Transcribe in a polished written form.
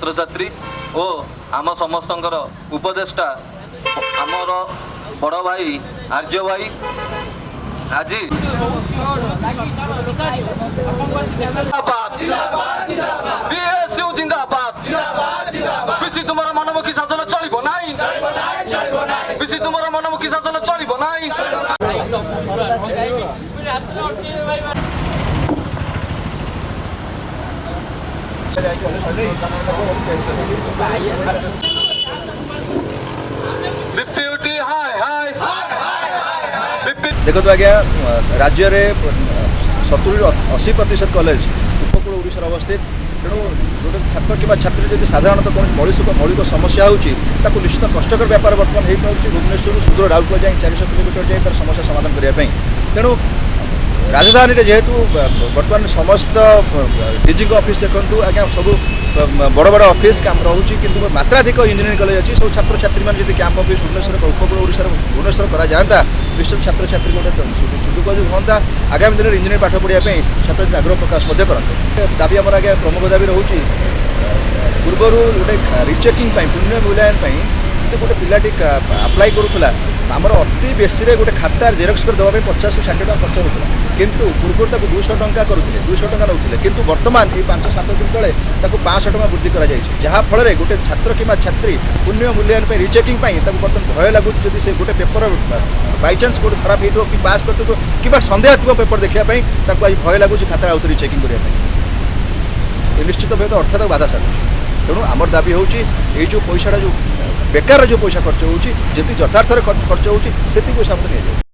छात्र छात्री और आम समस्तंकर उपदेष्टा आमर बड़ भाई आर्य भाई आज बेसी तुम मनमुखी शासन चलो ना बेसी तुम मनमुखी शासन चलो ना देखो आज्ञा राज्य में 70-80% कॉलेज उपकूल ओडिशा अवस्थित तेणु जो छात्र कि छात्री जब साधारणतः कौन मौलिक समस्या होती निश्चित कष्टर व्यापार बर्तमान हो पार्टी भुवनेश्वर सुदूर राउरकेला जाए 400 किलोमीटर जाए तार समस्या समाधान करने तेणु राजधानी रे जेहेतु बर्तमान समस्त डीजी ऑफिस देखु आज्ञा सब बड़ बड़ ऑफिस काम रोचे कि मात्राधिक इंजीनियरिंग कॉलेज अच्छी सब छात्र छात्री मैंने जब कैंप ऑफिस भुवनेश्वर उपकूल ओडिशा भुवनेश्वर करा जाता निश्चित छात्र छात्री गोटे सदुपयोग हाँ आगामी दिन इंजीनियरिंग पाठ पढ़ाई छात्र आग्रह प्रकाश करते दाबी आम आगे प्रमुख दाबी रोचे पूर्वर गोटे रिचेकिंग पुण्य मूल्यांकन जो गोटे पिलाटी आप्लाय करूला आमर अति बेसी गोटे खाता जेरक्स कर देवाई 50-60 टका खर्च होता किंतु पूर्व तक 200 टंका करुले 200 टका नौले किंतु वर्तमान ये 5-7 दिन तले 500 टका वृद्धि कर जहाँफल गोटे छात्र कि छात्री पुण्य मूल्यांकन रिचेकिंग बर्तमान भय लगुच जब से गोटे पेपर बाईचान्स गोटे खराब हो कि पास कर कि सन्देह थी पेपर देखापी आज भय लगुच खाता आउ रिचेकिंग करने निश्चित भाव तो अर्थ बाधा साधुଛି तेणु आमर दाबी होची जो पैसाटा जो बेकार जो पैसा खर्च होची जति यथार्थरे खर्च होची सेति पैसा हमको नहीं